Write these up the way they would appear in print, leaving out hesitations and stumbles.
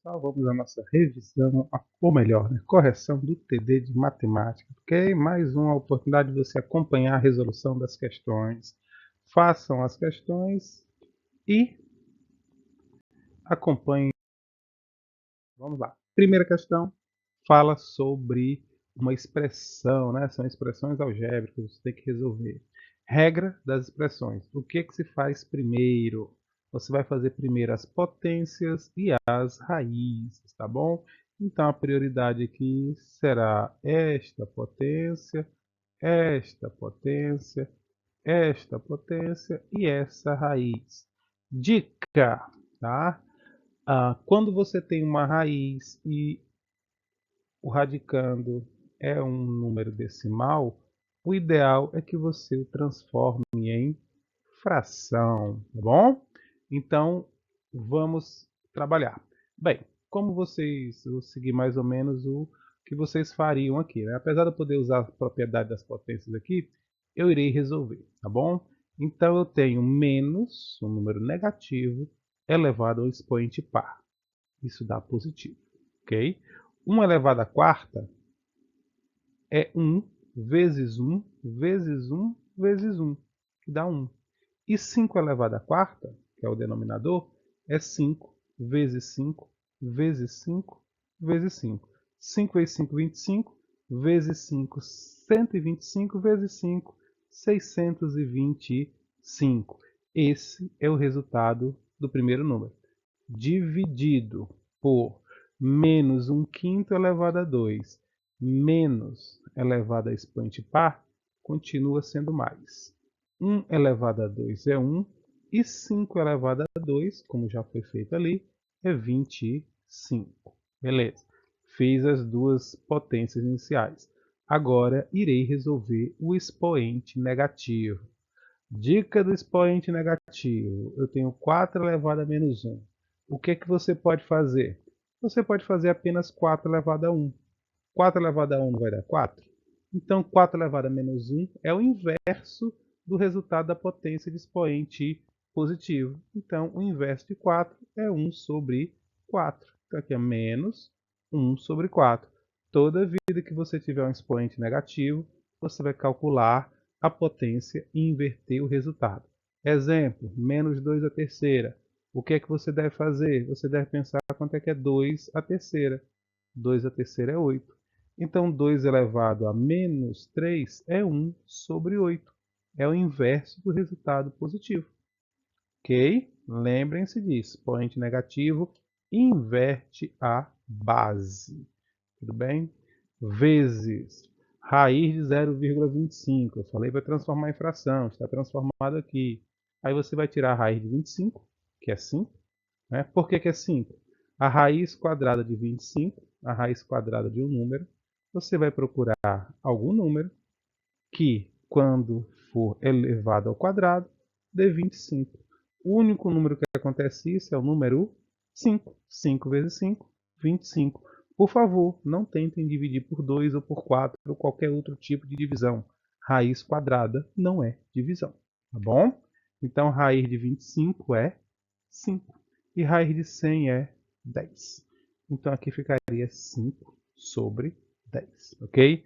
pessoal, vamos à nossa revisão, ou melhor, né, correção do TD de matemática, ok? Mais uma oportunidade de você acompanhar a resolução das questões. Façam as questões e acompanhem. Vamos lá. Primeira questão fala sobre uma expressão, né? São expressões algébricas, você tem que resolver. Regra das expressões. O que se faz primeiro? Você vai fazer primeiro as potências e as raízes, tá bom? Então a prioridade aqui será esta potência, esta potência, esta potência e essa raiz. Dica, tá? Quando você tem uma raiz e o radicando é um número decimal, o ideal é que você o transforme em fração, tá bom? Então, vamos trabalhar. Bem, como vocês, eu vou seguir mais ou menos o que vocês fariam aqui, né? Apesar de eu poder usar a propriedade das potências aqui, eu irei resolver, tá bom? Então, eu tenho menos um número negativo elevado ao expoente par. Isso dá positivo, ok? 1 elevado à quarta é 1 vezes 1 vezes 1 vezes 1, que dá 1. E 5 elevado à quarta, que é o denominador, é 5 vezes 5 vezes 5 vezes 5. 5 vezes 5, 25, vezes 5, 125, vezes 5, 625. Esse é o resultado do primeiro número. Dividido por menos 1/5 elevado a 2 menos elevado a expoente par, continua sendo mais. 1 elevado a 2 é 1, e 5 elevado a 2, como já foi feito ali, é 25. Beleza. Fiz as duas potências iniciais. Agora irei resolver o expoente negativo. Dica do expoente negativo. Eu tenho 4 elevado a menos 1. O que você pode fazer? Você pode fazer apenas 4 elevado a 1. 4 elevado a 1 não vai dar 4? Então, 4 elevado a menos 1 é o inverso do resultado da potência de expoente positivo. Então, o inverso de 4 é 1 sobre 4. Então, aqui é menos 1 sobre 4. Toda vida que você tiver um expoente negativo, você vai calcular a potência e inverter o resultado. Exemplo, menos 2 à terceira. O que é que você deve fazer? Você deve pensar quanto é que é 2 à terceira. 2 à terceira é 8. Então, 2 elevado a menos 3 é 1 sobre 8. É o inverso do resultado positivo. Ok? Lembrem-se disso. Expoente negativo inverte a base. Tudo bem? Vezes raiz de 0,25. Eu falei para transformar em fração. Está transformado aqui. Aí você vai tirar a raiz de 25, que é 5. Né? Por que é 5? A raiz quadrada de 25, a raiz quadrada de um número, você vai procurar algum número que, quando for elevado ao quadrado, dê 25. O único número que acontece isso é o número 5. 5 vezes 5, 25. Por favor, não tentem dividir por 2 ou por 4 ou qualquer outro tipo de divisão. Raiz quadrada não é divisão, tá bom? Então, raiz de 25 é 5 e raiz de 100 é 10. Então, aqui ficaria 5 sobre 10, ok?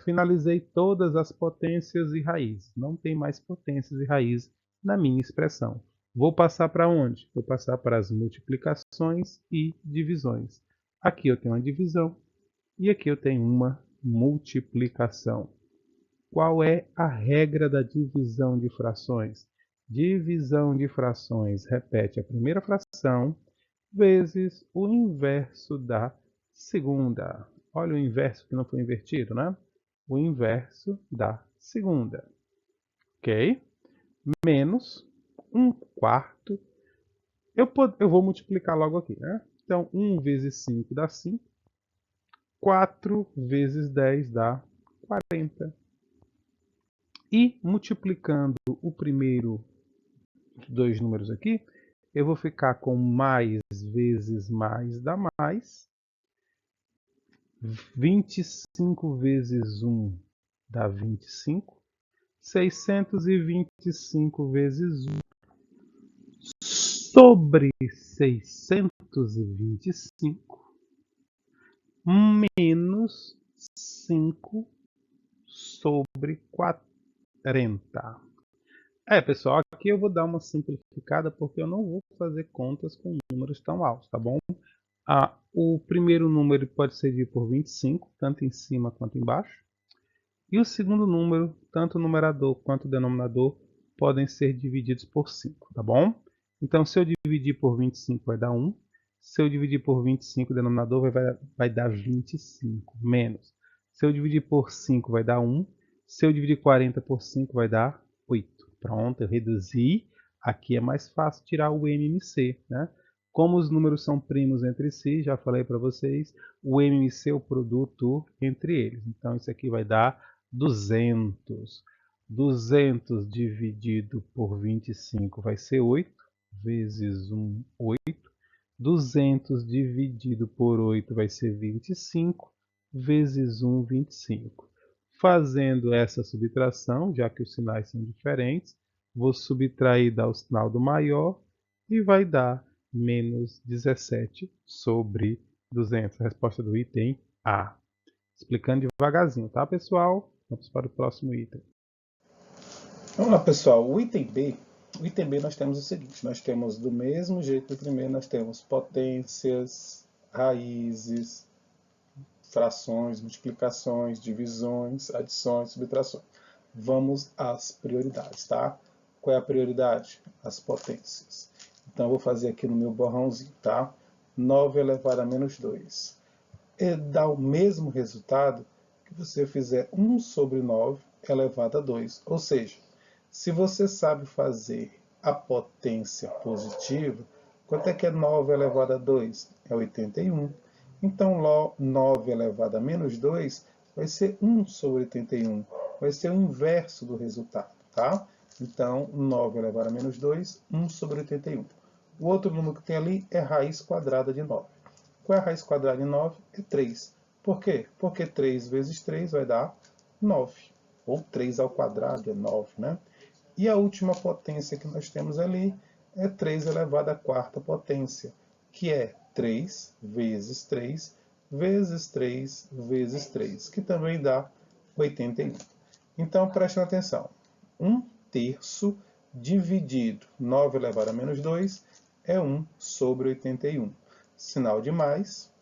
Finalizei todas as potências e raízes. Não tem mais potências e raízes na minha expressão. Vou passar para onde? Vou passar para as multiplicações e divisões. Aqui eu tenho uma divisão e aqui eu tenho uma multiplicação. Qual é a regra da divisão de frações? Divisão de frações repete a primeira fração vezes o inverso da segunda. Olha o inverso que não foi invertido, né? O inverso da segunda. Ok? Menos 1/4. Eu vou multiplicar logo aqui, né? Então, 1 vezes 5 dá 5. 4 vezes 10 dá 40. E multiplicando o primeiro dos dois números aqui, eu vou ficar com mais vezes mais dá mais. 25 vezes 1 dá 25. 625 vezes 1 sobre 625 225 menos 5 sobre 40. Pessoal, aqui eu vou dar uma simplificada porque eu não vou fazer contas com números tão altos, tá bom? O primeiro número pode ser dividido por 25, tanto em cima quanto embaixo. E o segundo número, tanto o numerador quanto o denominador, podem ser divididos por 5, tá bom? Então, se eu dividir por 25, vai dar 1. Se eu dividir por 25, o denominador vai dar 25, menos. Se eu dividir por 5, vai dar 1. Se eu dividir 40 por 5, vai dar 8. Pronto, eu reduzi. Aqui é mais fácil tirar o MMC, né? Como os números são primos entre si, já falei para vocês, o MMC é o produto entre eles. Então, isso aqui vai dar 200. 200 dividido por 25 vai ser 8, vezes 1, 8. 200 dividido por 8 vai ser 25, vezes 1, 25. Fazendo essa subtração, já que os sinais são diferentes, vou subtrair dar o sinal do maior e vai dar menos 17 sobre 200. A resposta do item A. Explicando devagarzinho, tá, pessoal? Vamos para o próximo item. Vamos lá, pessoal. O item B nós temos o seguinte, nós temos do mesmo jeito do primeiro, nós temos potências, raízes, frações, multiplicações, divisões, adições, subtrações. Vamos às prioridades, tá? Qual é a prioridade? As potências. Então, eu vou fazer aqui no meu borrãozinho, tá? 9 elevado a menos 2. Dá o mesmo resultado que você fizer 1 sobre 9 elevado a 2. Ou seja, se você sabe fazer a potência positiva, quanto é que é 9 elevado a 2? É 81. Então, 9 elevado a menos 2 vai ser 1 sobre 81. Vai ser o inverso do resultado, tá? Então, 9 elevado a menos 2, 1 sobre 81. O outro número que tem ali é raiz quadrada de 9. Qual é a raiz quadrada de 9? É 3. Por quê? Porque 3 vezes 3 vai dar 9. Ou 3 ao quadrado é 9, né? E a última potência que nós temos ali é 3 elevado à quarta potência, que é 3 vezes 3 vezes 3 vezes 3, que também dá 81. Então, prestem atenção. 1/3 dividido 9 elevado a menos 2 é 1 sobre 81. Sinal de mais.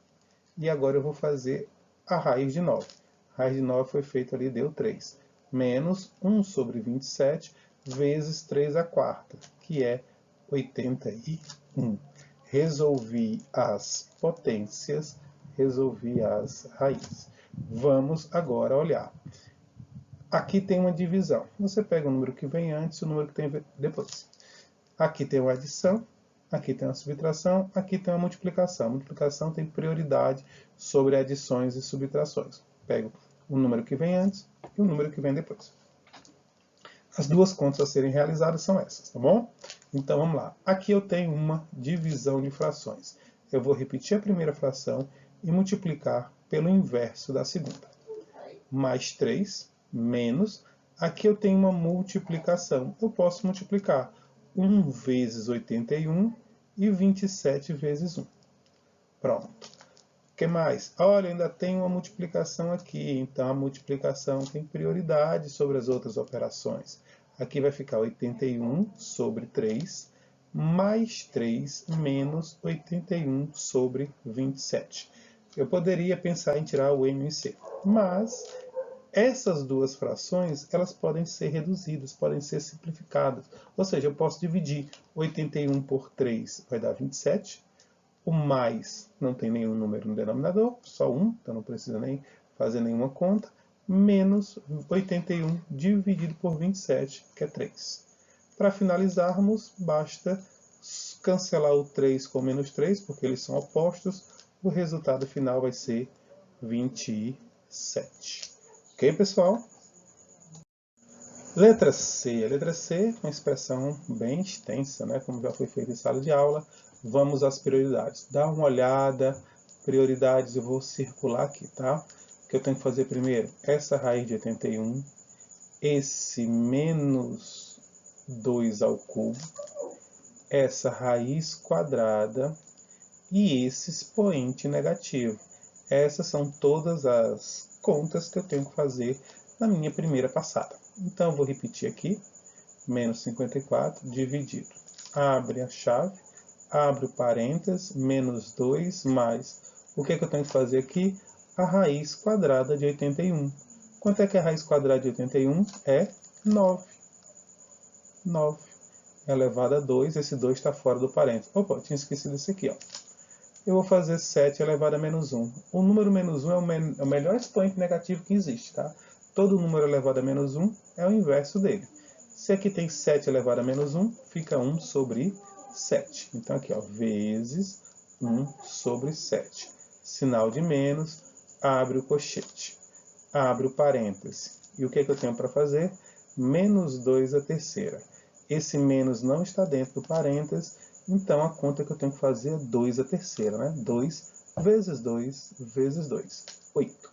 E agora eu vou fazer a raiz de 9. A raiz de 9 foi feita ali, deu 3. Menos 1 sobre 27 vezes 3 à quarta, que é 81. Resolvi as potências, resolvi as raízes. Vamos agora olhar. Aqui tem uma divisão. Você pega o número que vem antes e o número que tem depois. Aqui tem uma adição, aqui tem uma subtração, aqui tem uma multiplicação. A multiplicação tem prioridade sobre adições e subtrações. Pego o número que vem antes e o número que vem depois. As duas contas a serem realizadas são essas, tá bom? Então vamos lá. Aqui eu tenho uma divisão de frações. Eu vou repetir a primeira fração e multiplicar pelo inverso da segunda. Mais 3, menos. Aqui eu tenho uma multiplicação. Eu posso multiplicar 1 vezes 81 e 27 vezes 1. Pronto. O que mais? Olha, ainda tem uma multiplicação aqui. Então, a multiplicação tem prioridade sobre as outras operações. Aqui vai ficar 81 sobre 3, mais 3, menos 81 sobre 27. Eu poderia pensar em tirar o MMC, mas essas duas frações, elas podem ser reduzidas, podem ser simplificadas. Ou seja, eu posso dividir 81 por 3, vai dar 27. O mais não tem nenhum número no denominador, só 1, então não precisa nem fazer nenhuma conta. Menos 81 dividido por 27, que é 3. Para finalizarmos, basta cancelar o 3 com menos 3, porque eles são opostos. O resultado final vai ser 27. Ok, pessoal? Letra C. A letra C é uma expressão bem extensa, né? Como já foi feito em sala de aula. Vamos às prioridades. Dá uma olhada. Prioridades eu vou circular aqui, tá? O que eu tenho que fazer primeiro? Essa raiz de 81. Esse menos 2 ao cubo. Essa raiz quadrada. e esse expoente negativo. Essas são todas as contas que eu tenho que fazer na minha primeira passada. Então, eu vou repetir aqui, menos 54 dividido. Abre a chave, abre o parênteses, menos 2 mais. O que é que eu tenho que fazer aqui? A raiz quadrada de 81. Quanto é que é a raiz quadrada de 81? É 9. 9 elevado a 2. Esse 2 está fora do parênteses. Opa, eu tinha esquecido isso aqui, ó. Eu vou fazer 7 elevado a menos 1. O número menos 1 é o melhor expoente negativo que existe, tá? Todo número elevado a menos 1 é o inverso dele. Se aqui tem 7 elevado a menos 1, fica 1 sobre 7. Então aqui, ó, vezes 1 sobre 7. Sinal de menos, abre o colchete, abre o parêntese. E o que é que eu tenho para fazer? Menos 2 a terceira. Esse menos não está dentro do parêntese, então a conta que eu tenho que fazer é 2 a terceira, né? 2 vezes 2 vezes 2, 8.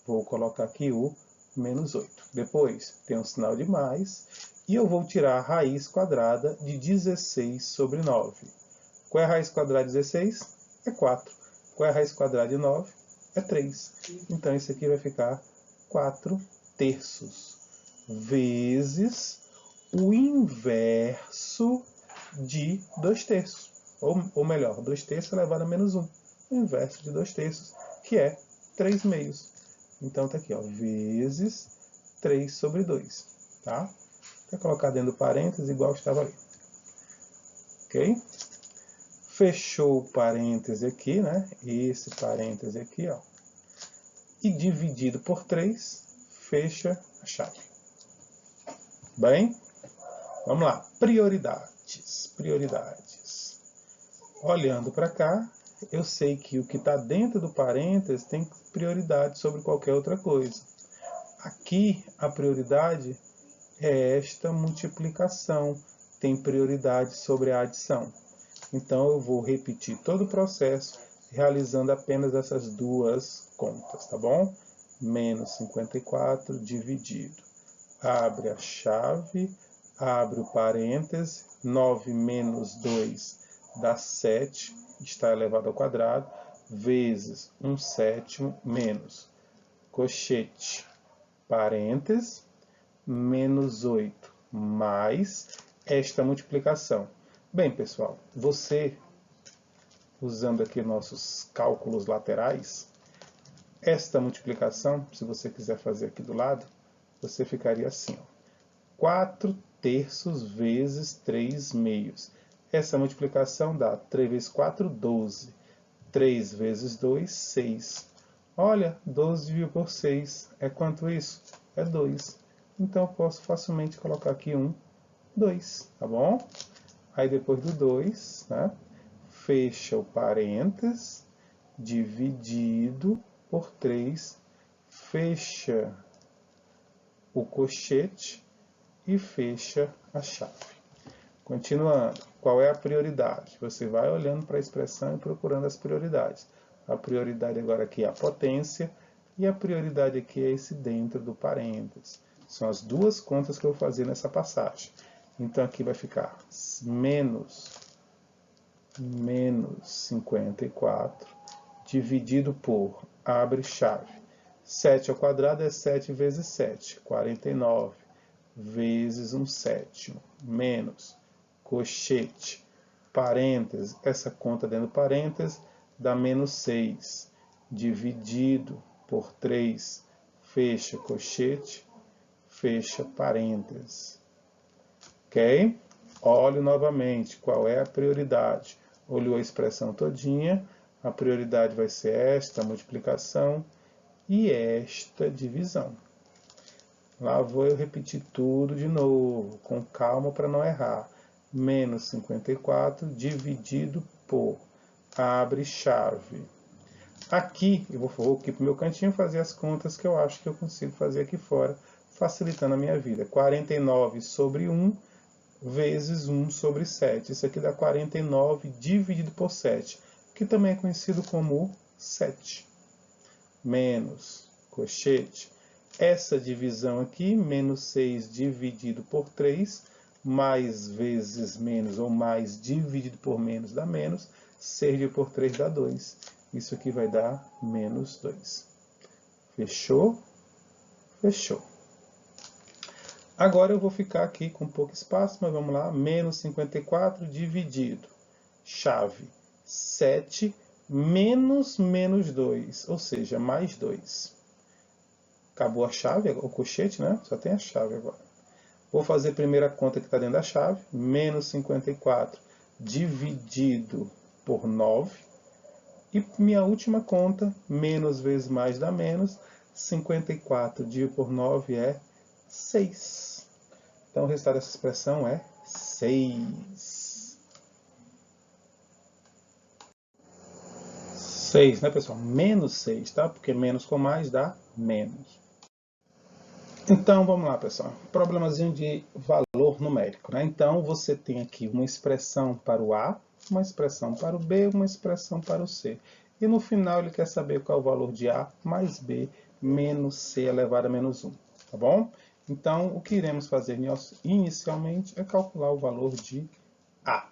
Vou colocar aqui o menos 8. Depois tem um sinal de mais, e eu vou tirar a raiz quadrada de 16 sobre 9. Qual é a raiz quadrada de 16? É 4. Qual é a raiz quadrada de 9? É 3. Então isso aqui vai ficar 4 terços vezes o inverso de 2 terços. Ou melhor, 2 terços elevado a menos 1. O inverso de 2 terços, que é 3 meios. Então tá aqui, ó, vezes 3 sobre 2. Tá? Vou colocar dentro do parênteses igual estava ali. Ok? Fechou o parêntese aqui, né? Esse parêntese aqui, ó. E dividido por 3, fecha a chave. Bem, vamos lá. Prioridades. Prioridades. Olhando para cá, eu sei que o que está dentro do parêntese tem prioridade sobre qualquer outra coisa. Aqui, a prioridade é esta multiplicação, tem prioridade sobre a adição. Então, eu vou repetir todo o processo, realizando apenas essas duas contas, tá bom? Menos 54 dividido. Abre a chave, abre o parêntese, 9 menos 2 dá 7, está elevado ao quadrado, vezes 1/7 menos colchete, parêntese, menos 8, mais esta multiplicação. Bem, pessoal, você, usando aqui nossos cálculos laterais, esta multiplicação, se você quiser fazer aqui do lado, você ficaria assim, ó, 4 terços vezes 3 meios. Essa multiplicação dá 3 vezes 4, 12. 3 vezes 2, 6. Olha, 12 dividido por 6 é quanto isso? É 2. Então eu posso facilmente colocar aqui 2, tá bom? Aí depois do 2, né, fecha o parênteses, dividido por 3, fecha o colchete e fecha a chave. Continuando, qual é a prioridade? Você vai olhando para a expressão e procurando as prioridades. A prioridade agora aqui é a potência e a prioridade aqui é esse dentro do parênteses. São as duas contas que eu vou fazer nessa passagem. Então aqui vai ficar menos 54 dividido por, abre chave, 7 ao quadrado é 7 vezes 7, 49, vezes 1/7, menos colchete, parênteses, essa conta dentro do parênteses, dá menos 6, dividido por 3, fecha colchete, fecha parênteses. Ok? Olhe novamente qual é a prioridade. Olhou a expressão todinha, a prioridade vai ser esta multiplicação e esta divisão. Lá vou eu repetir tudo de novo, com calma para não errar. Menos 54 dividido por, abre chave. Aqui, eu vou aqui para o meu cantinho fazer as contas que eu acho que eu consigo fazer aqui fora, facilitando a minha vida. 49 sobre 1 vezes 1 sobre 7. Isso aqui dá 49 dividido por 7, que também é conhecido como 7. Menos colchete. Essa divisão aqui, menos 6 dividido por 3, mais vezes menos, ou mais dividido por menos dá menos. 6 dividido por 3 dá 2. Isso aqui vai dar menos 2. Fechou? Fechou. Agora eu vou ficar aqui com pouco espaço, mas vamos lá. Menos 54 dividido. Chave 7 menos 2, ou seja, mais 2. Acabou a chave, o colchete, né? Só tem a chave agora. Vou fazer a primeira conta que está dentro da chave. Menos 54 dividido por 9. E minha última conta, menos vezes mais dá menos. 54 dividido por 9 é 6. Então o resultado dessa expressão é 6. 6, né, pessoal? Menos 6, tá? Porque menos com mais dá menos. Então, vamos lá, pessoal. Problemazinho de valor numérico, né? Então, você tem aqui uma expressão para o A, uma expressão para o B, uma expressão para o C. E no final ele quer saber qual é o valor de A mais B menos C elevado a menos 1, tá bom? Então, o que iremos fazer inicialmente é calcular o valor de A.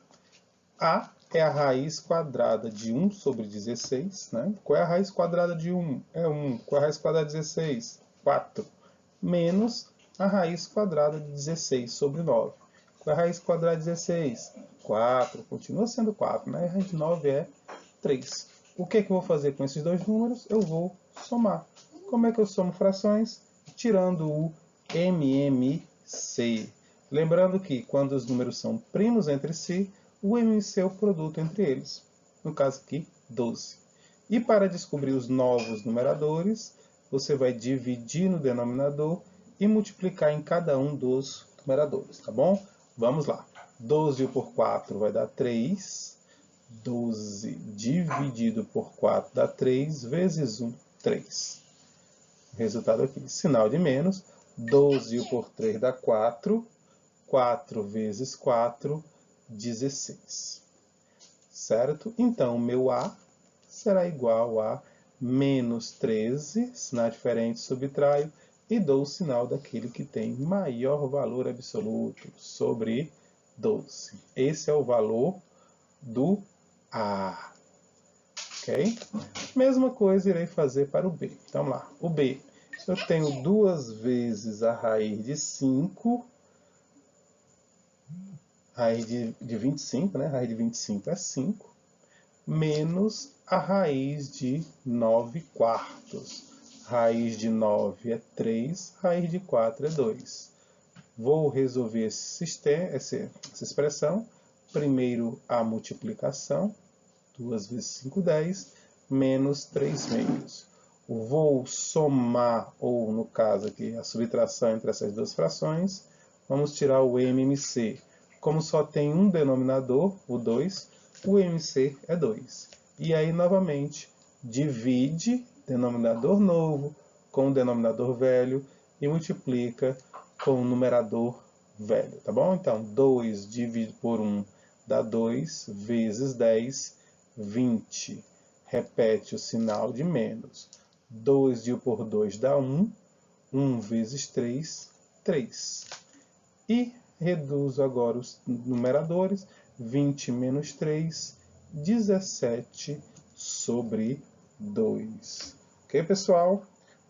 A é a raiz quadrada de 1 sobre 16, né? Qual é a raiz quadrada de 1? É 1. Qual é a raiz quadrada de 16? 4. Menos a raiz quadrada de 16 sobre 9. Qual é a raiz quadrada de 16? 4. Continua sendo 4, né? A raiz de 9 é 3. O que eu vou fazer com esses dois números? Eu vou somar. Como é que eu somo frações? Tirando o MMC. Lembrando que quando os números são primos entre si, o MMC é o produto entre eles. No caso aqui, 12. E para descobrir os novos numeradores, você vai dividir no denominador e multiplicar em cada um dos numeradores, tá bom? Vamos lá. 12 por 4 vai dar 3. 12 dividido por 4 dá 3, vezes 1, 3. Resultado aqui, sinal de menos. 12 por 3 dá 4. 4 vezes 4, 16. Certo? Então, o meu A será igual a menos 13, sinal diferente, subtraio, e dou o sinal daquele que tem maior valor absoluto, sobre 12. Esse é o valor do A. Ok? Mesma coisa irei fazer para o B. Então, vamos lá. O B, eu tenho 2 vezes a raiz de 5, raiz de 25, né? Raiz de 25 é 5, menos a raiz de 9 quartos. Raiz de 9 é 3, raiz de 4 é 2. Vou resolver essa expressão. Primeiro a multiplicação, 2 vezes 5, 10, menos 3 meios. Vou somar, ou no caso aqui, a subtração entre essas duas frações. Vamos tirar o MMC. Como só tem um denominador, o 2, o MC é 2. E aí, novamente, divide denominador novo com o denominador velho e multiplica com o numerador velho, tá bom? Então, 2 dividido por 1 dá 2, vezes 10, 20. Repete o sinal de menos. 2 dividido por 2 dá 1, 1 vezes 3, 3. E reduzo agora os numeradores, 20 menos 3, 17 sobre 2. Ok, pessoal?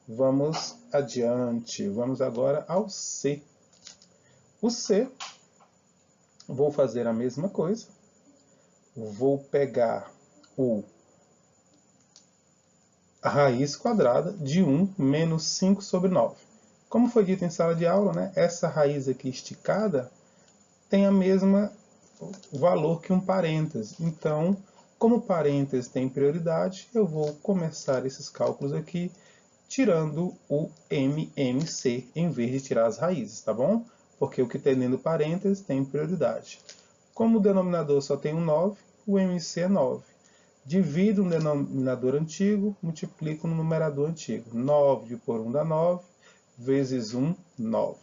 Vamos adiante. Vamos agora ao C. O C, vou fazer a mesma coisa. Vou pegar a raiz quadrada de 1 menos 5 sobre 9. Como foi dito em sala de aula, né, essa raiz aqui esticada tem a mesma valor que um parêntese. Então, como o parêntese tem prioridade, eu vou começar esses cálculos aqui tirando o MMC em vez de tirar as raízes, tá bom? Porque o que tem dentro do parêntese tem prioridade. Como o denominador só tem um 9, o MC é 9. Divido no denominador antigo, multiplico no numerador antigo. 9 por 1 dá 9, vezes 1, 9.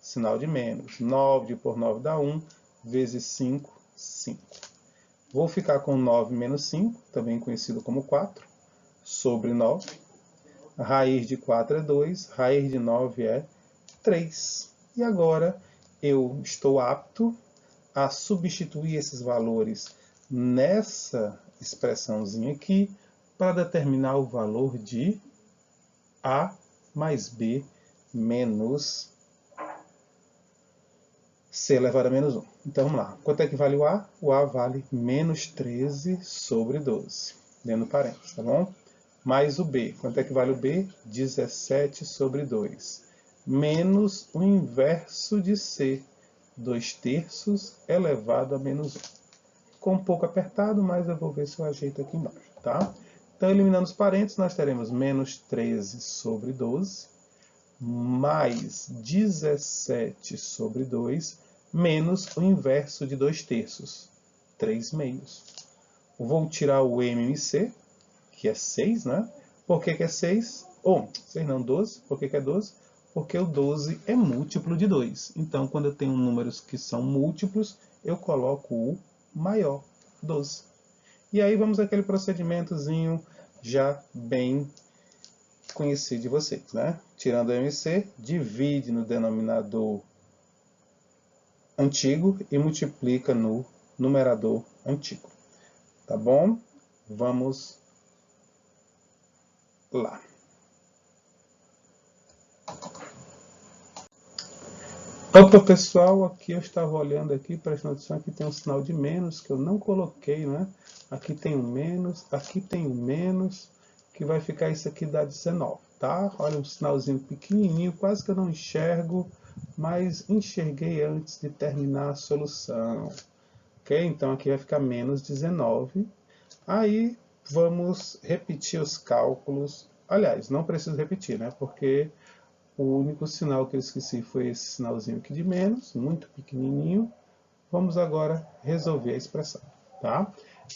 Sinal de menos. 9 por 9 dá 1, vezes 5, 5. Vou ficar com 9 menos 5, também conhecido como 4, sobre 9. A raiz de 4 é 2, raiz de 9 é 3. E agora eu estou apto a substituir esses valores nessa expressãozinha aqui para determinar o valor de A mais B menos C elevado a menos 1. Então vamos lá. Quanto é que vale o A? O A vale menos 13 sobre 12. Dentro do parênteses, tá bom? Mais o B. Quanto é que vale o B? 17 sobre 2. Menos o inverso de C. 2/3 elevado a menos 1. Ficou um pouco apertado, mas eu vou ver se eu ajeito aqui embaixo, tá? Então, eliminando os parênteses, nós teremos menos 13 sobre 12, mais 17 sobre 2, menos o inverso de 2/3, 3/2. Vou tirar o MMC, que é 6, né? Por que é 6? 6 não, 12. Por que é 12? Porque o 12 é múltiplo de 2. Então, quando eu tenho números que são múltiplos, eu coloco o maior, 12. E aí vamos àquele procedimentozinho já bem conhecido de vocês, né? Tirando o MC, divide no denominador antigo e multiplica no numerador antigo. Tá bom? Vamos lá. Opa, pessoal, aqui eu estava olhando aqui, prestando atenção, aqui tem um sinal de menos que eu não coloquei, né? Aqui tem um menos, aqui tem um menos, que vai ficar isso aqui dá 19, tá? Olha um sinalzinho pequenininho, quase que eu não enxergo, mas enxerguei antes de terminar a solução. Ok? Então aqui vai ficar menos 19. Aí vamos repetir os cálculos. Aliás, não preciso repetir, né? Porque o único sinal que eu esqueci foi esse sinalzinho aqui de menos, muito pequenininho. Vamos agora resolver a expressão, tá?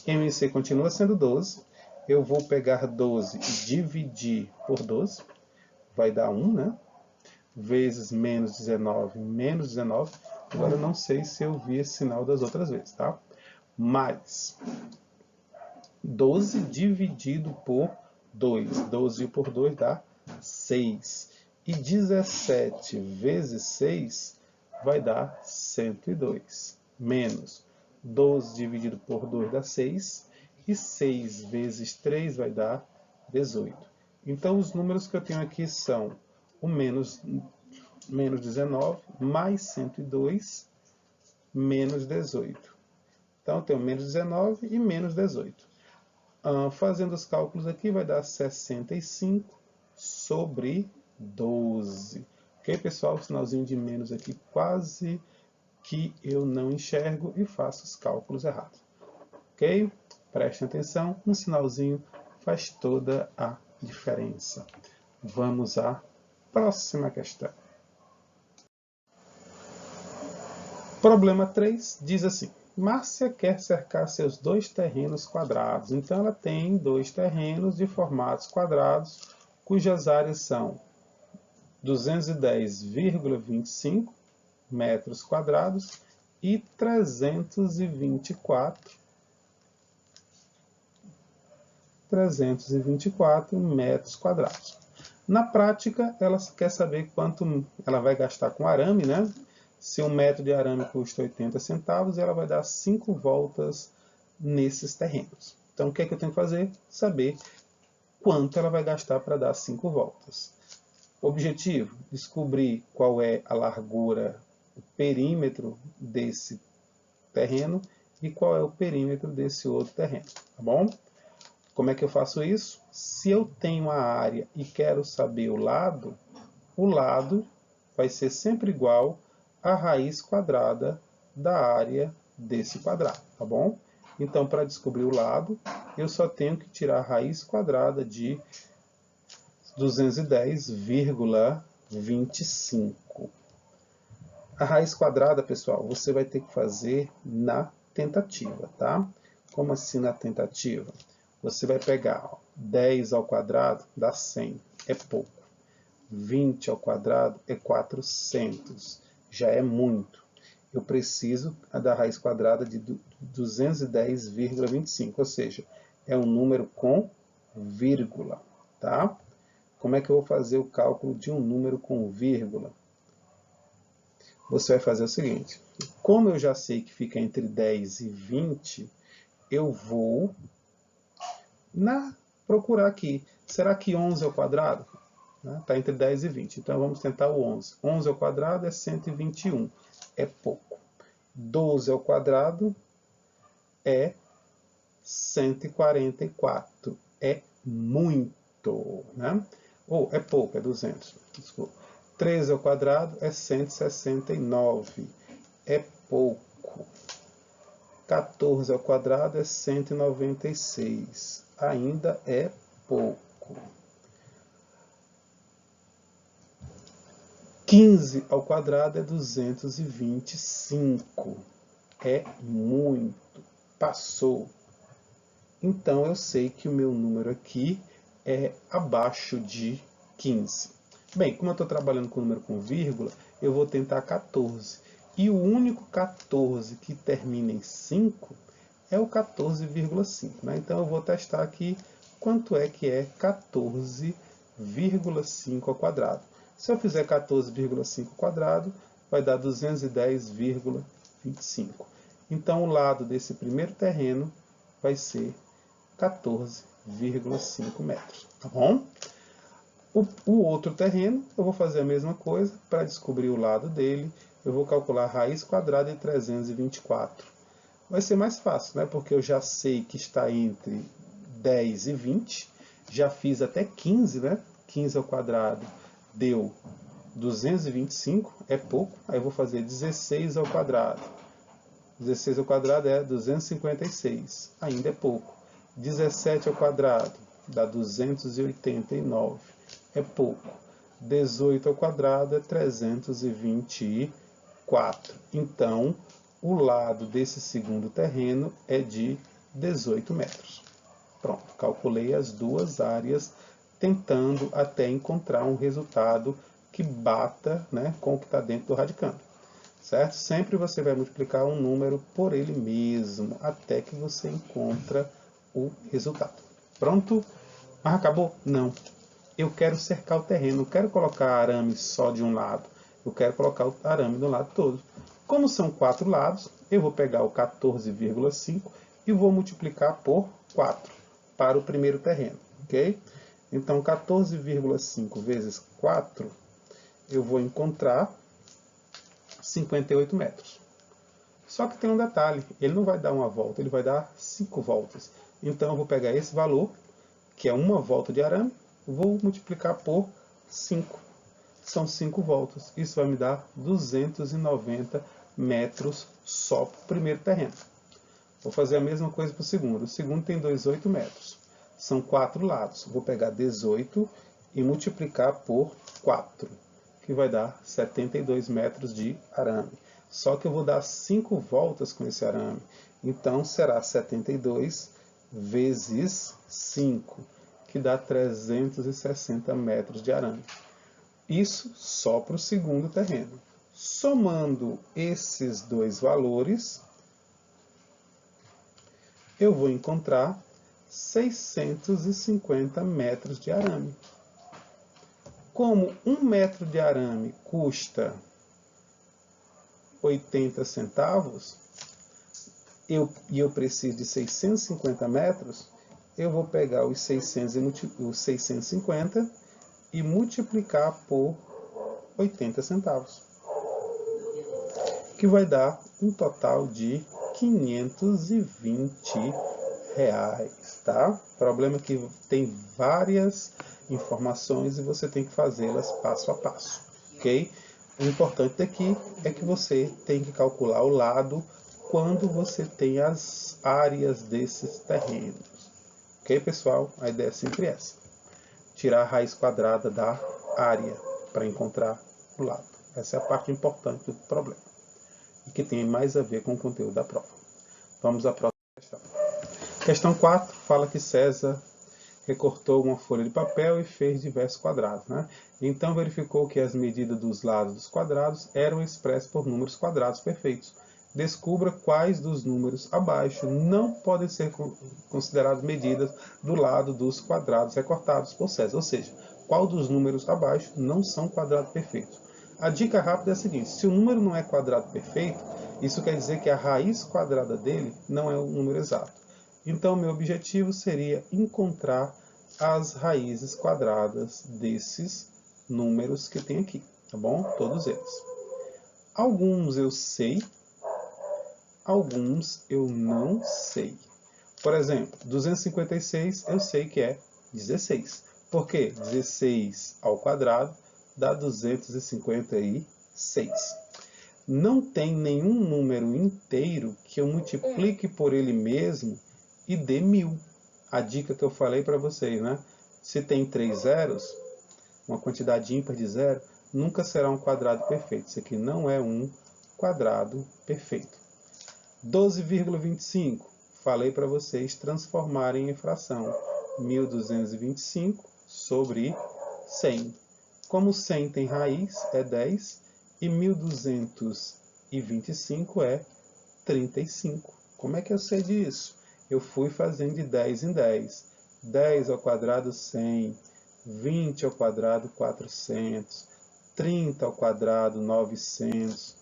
MC continua sendo 12. Eu vou pegar 12 e dividir por 12. Vai dar 1, né? Vezes menos 19, menos 19. Agora eu não sei se eu vi esse sinal das outras vezes, tá? Mais 12 dividido por 2. 12 por 2 dá 6. E 17 vezes 6 vai dar 102. Menos 12 dividido por 2 dá 6. E 6 vezes 3 vai dar 18. Então, os números que eu tenho aqui são o menos 19, mais 102, menos 18. Então, eu tenho menos 19 e menos 18. Fazendo os cálculos aqui, vai dar 65 sobre 12. Ok, pessoal? O sinalzinho de menos aqui quase que eu não enxergo e faço os cálculos errados. Ok? Prestem atenção, um sinalzinho faz toda a diferença. Vamos à próxima questão. Problema 3 diz assim: Márcia quer cercar seus 2 terrenos quadrados. Então, ela tem 2 terrenos de formatos quadrados, cujas áreas são 210,25 metros quadrados e 324 metros quadrados. Na prática, ela quer saber quanto ela vai gastar com arame, né? Se 1 metro de arame custa 80 centavos, ela vai dar 5 voltas nesses terrenos. Então, o que é que eu tenho que fazer? Saber quanto ela vai gastar para dar 5 voltas. Objetivo: descobrir qual é a largura, o perímetro desse terreno e qual é o perímetro desse outro terreno, tá bom? Como é que eu faço isso? Se eu tenho a área e quero saber o lado vai ser sempre igual à raiz quadrada da área desse quadrado, tá bom? Então, para descobrir o lado, eu só tenho que tirar a raiz quadrada de 210,25. A raiz quadrada, pessoal, você vai ter que fazer na tentativa, tá? Como assim na tentativa? Você vai pegar 10 ao quadrado, dá 100, é pouco. 20 ao quadrado é 400, já é muito. Eu preciso da raiz quadrada de 210,25, ou seja, é um número com vírgula, tá? Como é que eu vou fazer o cálculo de um número com vírgula? Você vai fazer o seguinte: como eu já sei que fica entre 10 e 20, eu vou procurar aqui. Será que 11 ao quadrado? Está entre 10 e 20. Então, vamos tentar o 11. 11 ao quadrado é 121. É pouco. 12 ao quadrado é 144. É muito. Né? Ou é pouco, é 200. Desculpa. 13 ao quadrado é 169. É pouco. 14 ao quadrado é 196. Ainda é pouco. 15 ao quadrado é 225. É muito. Passou. Então, eu sei que o meu número aqui é abaixo de 15. Bem, como eu estou trabalhando com número com vírgula, eu vou tentar 14. E o único 14 que termina em 5 é o 14,5. Né? Então, eu vou testar aqui quanto é que é 14,5 ao quadrado. Se eu fizer 14,5 ao quadrado, vai dar 210,25. Então, o lado desse primeiro terreno vai ser 14,5 metros. Tá bom? O outro terreno, eu vou fazer a mesma coisa. Para descobrir o lado dele, eu vou calcular a raiz quadrada de 324. Vai ser mais fácil, né? Porque eu já sei que está entre 10 e 20. Já fiz até 15, né? 15 ao quadrado deu 225, é pouco. Aí eu vou fazer 16 ao quadrado. 16 ao quadrado é 256, ainda é pouco. 17 ao quadrado dá 289, é pouco. 18 ao quadrado é 324. Então, o lado desse segundo terreno é de 18 metros. Pronto, calculei as duas áreas, tentando até encontrar um resultado que bata, né, com o que está dentro do radicando. Certo? Sempre você vai multiplicar um número por ele mesmo, até que você encontra o resultado. Pronto? Mas acabou? Não. Eu quero cercar o terreno, não quero colocar arame só de um lado. Eu quero colocar o arame do lado todo. Como são 4 lados, eu vou pegar o 14,5 e vou multiplicar por 4 para o primeiro terreno. Ok? Então, 14,5 vezes 4, eu vou encontrar 58 metros. Só que tem um detalhe, ele não vai dar uma volta, ele vai dar 5 voltas. Então eu vou pegar esse valor, que é uma volta de arame, vou multiplicar por 5. São 5 voltas. Isso vai me dar 290 metros só para o primeiro terreno. Vou fazer a mesma coisa para o segundo. O segundo tem 18 metros. São 4 lados. Vou pegar 18 e multiplicar por 4. Que vai dar 72 metros de arame. Só que eu vou dar 5 voltas com esse arame. Então, será 72 vezes 5, que dá 360 metros de arame. Isso só para o segundo terreno. Somando esses dois valores, eu vou encontrar 650 metros de arame. Como 1 metro de arame custa 80 centavos, e eu preciso de 650 metros, eu vou pegar os 650 e multiplicar por 80 centavos, que vai dar um total de 520 reais, tá? O problema é que tem várias informações e você tem que fazê-las passo a passo, ok? O importante aqui é que você tem que calcular o lado quando você tem as áreas desses terrenos. Ok, pessoal? A ideia é sempre essa. Tirar a raiz quadrada da área para encontrar o lado. Essa é a parte importante do problema. E que tem mais a ver com o conteúdo da prova. Vamos à próxima questão. Questão 4 fala que César recortou uma folha de papel e fez diversos quadrados. Né? Então verificou que as medidas dos lados dos quadrados eram expressas por números quadrados perfeitos. Descubra quais dos números abaixo não podem ser consideradas medidas do lado dos quadrados recortados por César. Ou seja, qual dos números abaixo não são quadrados perfeitos. A dica rápida é a seguinte: se o número não é quadrado perfeito, isso quer dizer que a raiz quadrada dele não é um número exato. Então, meu objetivo seria encontrar as raízes quadradas desses números que tem aqui, tá bom? Todos eles. Alguns eu sei, alguns eu não sei. Por exemplo, 256 eu sei que é 16. Por quê? 16 ao quadrado dá 256. Não tem nenhum número inteiro que eu multiplique por ele mesmo e dê 1000. A dica que eu falei para vocês, né? Se tem 3 zeros, uma quantidade ímpar de zero, nunca será um quadrado perfeito. Isso aqui não é um quadrado perfeito. 12,25. Falei para vocês transformarem em fração. 1.225 sobre 100. Como 100 tem raiz, é 10. E 1.225 é 35. Como é que eu sei disso? Eu fui fazendo de 10 em 10. 10 ao quadrado, 100. 20 ao quadrado, 400. 30 ao quadrado, 900.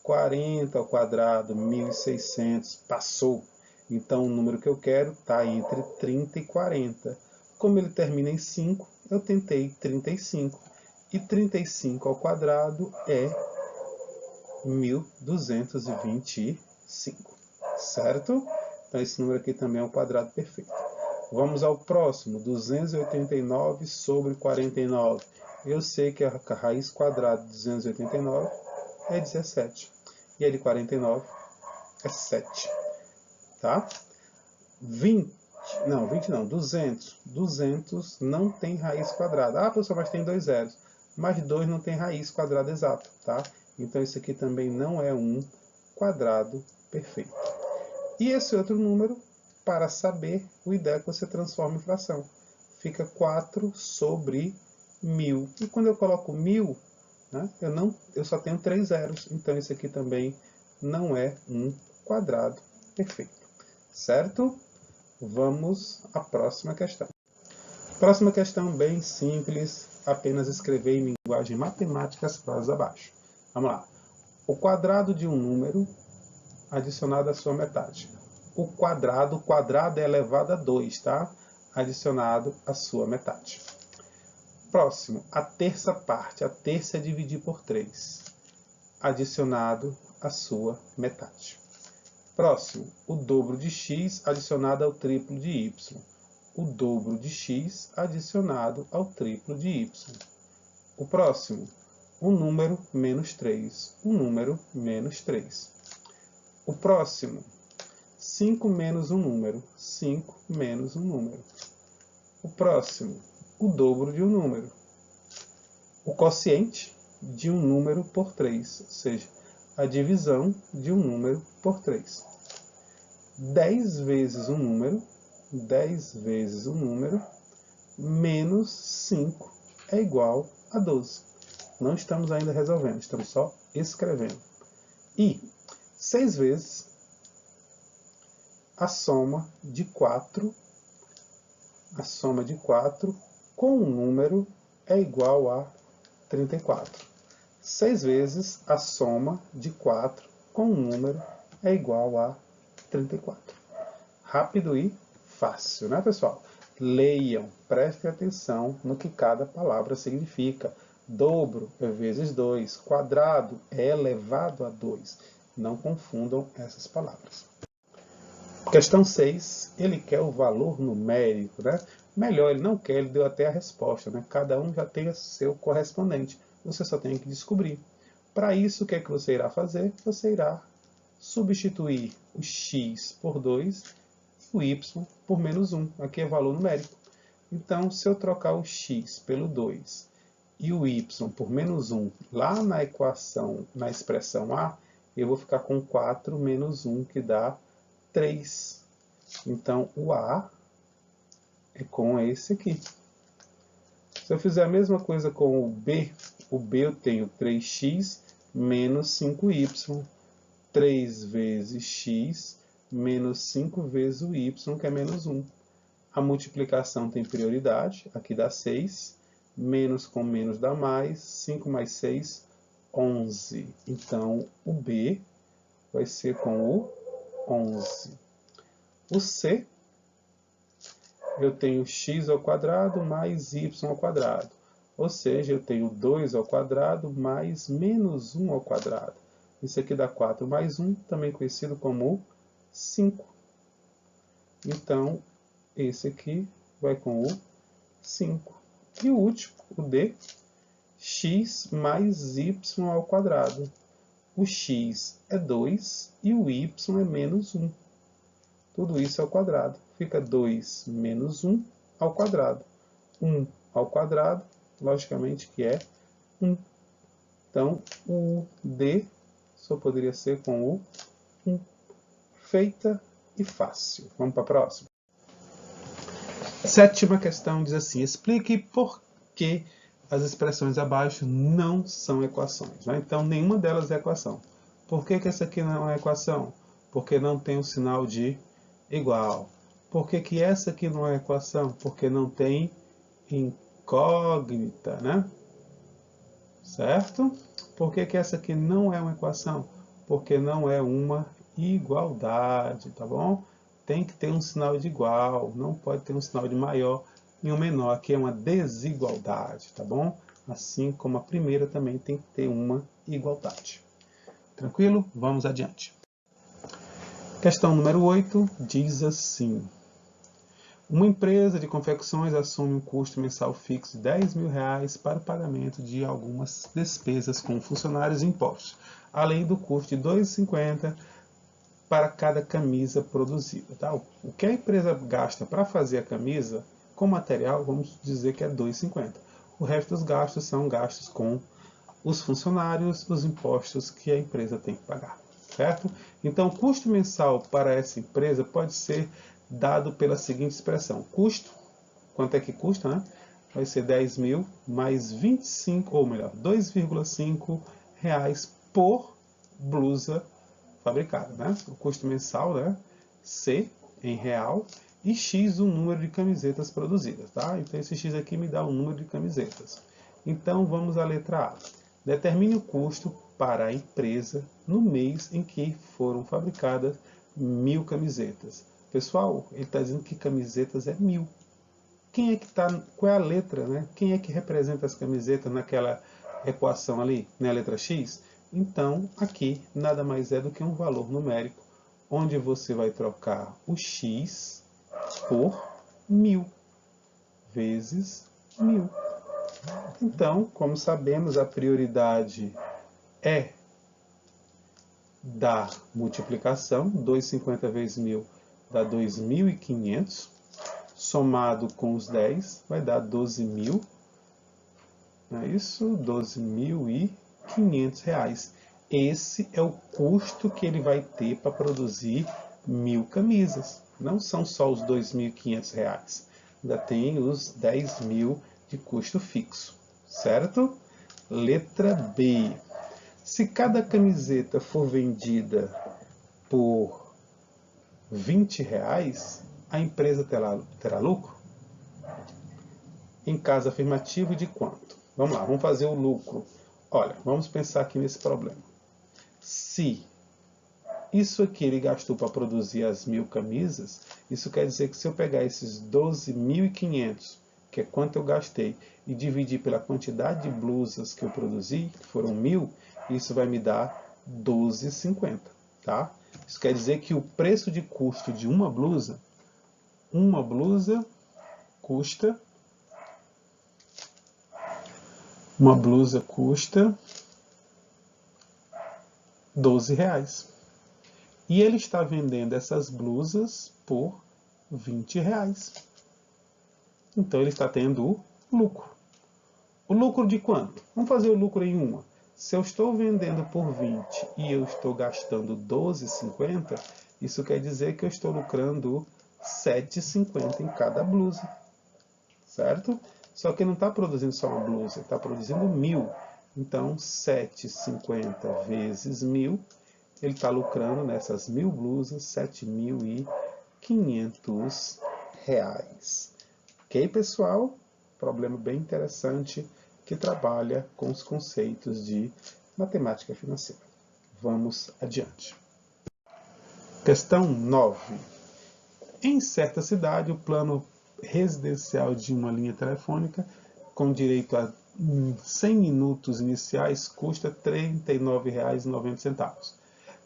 40 ao quadrado, 1.600. Passou. Então, o número que eu quero está entre 30 e 40. Como ele termina em 5, eu tentei 35. E 35 ao quadrado é 1.225. Certo? Então, esse número aqui também é um quadrado perfeito. Vamos ao próximo. 289 sobre 49. Eu sei que a raiz quadrada de 289 é 17. E a de 49 é 7. Tá? 200. 200 não tem raiz quadrada. Ah, professor, mas tem 2 zeros. Mas 2 não tem raiz quadrada exata, tá? Então, isso aqui também não é um quadrado perfeito. E esse outro número, para saber, o ideal é que você transforme em fração. Fica 4 sobre 1000. E quando eu coloco 1000, né, eu só tenho 3 zeros. Então, isso aqui também não é um quadrado perfeito. Certo? Vamos à próxima questão. Próxima questão bem simples, apenas escrever em linguagem matemática as frases abaixo. Vamos lá. O quadrado de um número adicionado à sua metade. O quadrado é elevado a 2, tá? Adicionado à sua metade. Próximo, a terça parte. A terça é dividir por 3. Adicionado à sua metade. Próximo, o dobro de x adicionado ao triplo de y. O dobro de x adicionado ao triplo de y. O próximo, um número menos 3. Um número menos 3. O próximo, 5 menos um número. 5 menos um número. O próximo, o dobro de um número. O quociente de um número por 3, ou seja, a divisão de um número por 3. 10 vezes um número, 10 vezes um número, menos 5 é igual a 12. Não estamos ainda resolvendo, estamos só escrevendo. E 6 vezes a soma de 4 com um número é igual a 34. 6 vezes a soma de 4 com um número é igual a 34. Rápido e fácil, né, pessoal? Leiam, prestem atenção no que cada palavra significa. Dobro é vezes 2, quadrado é elevado a 2. Não confundam essas palavras. Questão 6, ele quer o valor numérico, né? Melhor, ele não quer, ele deu até a resposta, né? Cada um já tem o seu correspondente. Você só tem que descobrir. Para isso, o que é que você irá fazer? Você irá substituir o x por 2 e o y por menos 1. Aqui é valor numérico. Então, se eu trocar o x pelo 2 e o y por menos 1 lá na equação, na expressão a, eu vou ficar com 4 menos 1, que dá 3. Então, o a é com esse aqui. Se eu fizer a mesma coisa com o b eu tenho 3x menos 5y. 3 vezes x menos 5 vezes o y, que é menos 1. A multiplicação tem prioridade, aqui dá 6, menos com menos dá mais, 5 mais 6, 11. Então, o B vai ser com o 11. O C eu tenho x ao quadrado mais y ao quadrado. Ou seja, eu tenho 2 ao quadrado mais menos 1 ao quadrado. Isso aqui dá 4 mais 1, também conhecido como 5. Então, esse aqui vai com o 5. E o último, o D, x mais y ao quadrado. O x é 2 e o y é menos 1. Tudo isso ao quadrado. Fica 2 menos 1 ao quadrado. 1 ao quadrado, logicamente que é 1. Então, o D só poderia ser com o 1. Feita e fácil. Vamos para a próxima? Sétima questão diz assim: explique por que as expressões abaixo não são equações. Né? Então, nenhuma delas é equação. Por que essa aqui não é equação? Porque não tem o sinal de igual. Por que essa aqui não é equação? Porque não tem incógnita, né? Certo? Por que essa aqui não é uma equação? Porque não é uma igualdade, tá bom? Tem que ter um sinal de igual, não pode ter um sinal de maior e um menor. Aqui é uma desigualdade, tá bom? Assim como a primeira também tem que ter uma igualdade. Tranquilo? Vamos adiante. Questão número 8 diz assim: uma empresa de confecções assume um custo mensal fixo de R$10.000 para o pagamento de algumas despesas com funcionários e impostos, além do custo de R$2,50 para cada camisa produzida. Tá? O que a empresa gasta para fazer a camisa, com material, vamos dizer que é R$2,50. O resto dos gastos são gastos com os funcionários, os impostos que a empresa tem que pagar. Certo? Então, o custo mensal para essa empresa pode ser dado pela seguinte expressão: custo, quanto é que custa, né? Vai ser 10.000 mais 25, ou melhor, R$2,5 por blusa fabricada, né? O custo mensal, né? C em real e X o número de camisetas produzidas, tá? Então esse X aqui me dá o número de camisetas. Então vamos à letra A. Determine o custo para a empresa no mês em que foram fabricadas 1.000 camisetas. Pessoal, ele está dizendo que camisetas é 1.000. Quem é que está? Qual é a letra, né? Quem é que representa as camisetas naquela equação ali, na letra X? Então, aqui nada mais é do que um valor numérico, onde você vai trocar o X por 1.000 vezes 1.000. Então, como sabemos, a prioridade é da multiplicação. 2,50 vezes 1.000 dá 2.500. Somado com os 10 vai dar 12.000. Não é isso? R$12.500. Esse é o custo que ele vai ter para produzir 1.000 camisas. Não são só os R$2.500. Ainda tem os 10.000 de custo fixo. Certo? Letra B. Se cada camiseta for vendida por R$20, a empresa terá lucro? Em caso afirmativo, de quanto? Vamos lá, vamos fazer o lucro. Olha, vamos pensar aqui nesse problema. Se isso aqui ele gastou para produzir as 1.000 camisas, isso quer dizer que se eu pegar esses 12.500, que é quanto eu gastei, e dividir pela quantidade de blusas que eu produzi, que foram 1.000, isso vai me dar R$12,50. Tá? Isso quer dizer que o preço de custo de uma blusa custa R$12. E ele está vendendo essas blusas por R$20. Então ele está tendo lucro. O lucro de quanto? Vamos fazer o lucro em uma. Se eu estou vendendo por 20 e eu estou gastando R$12,50, isso quer dizer que eu estou lucrando R$7,50 em cada blusa. Certo? Só que não está produzindo só uma blusa, está produzindo 1.000. Então, 7,50 vezes 1.000, ele está lucrando nessas 1.000 blusas R$7.500. Ok, pessoal? Problema bem interessante que trabalha com os conceitos de matemática financeira. Vamos adiante. Questão 9. Em certa cidade, o plano residencial de uma linha telefônica com direito a 100 minutos iniciais custa R$ 39,90.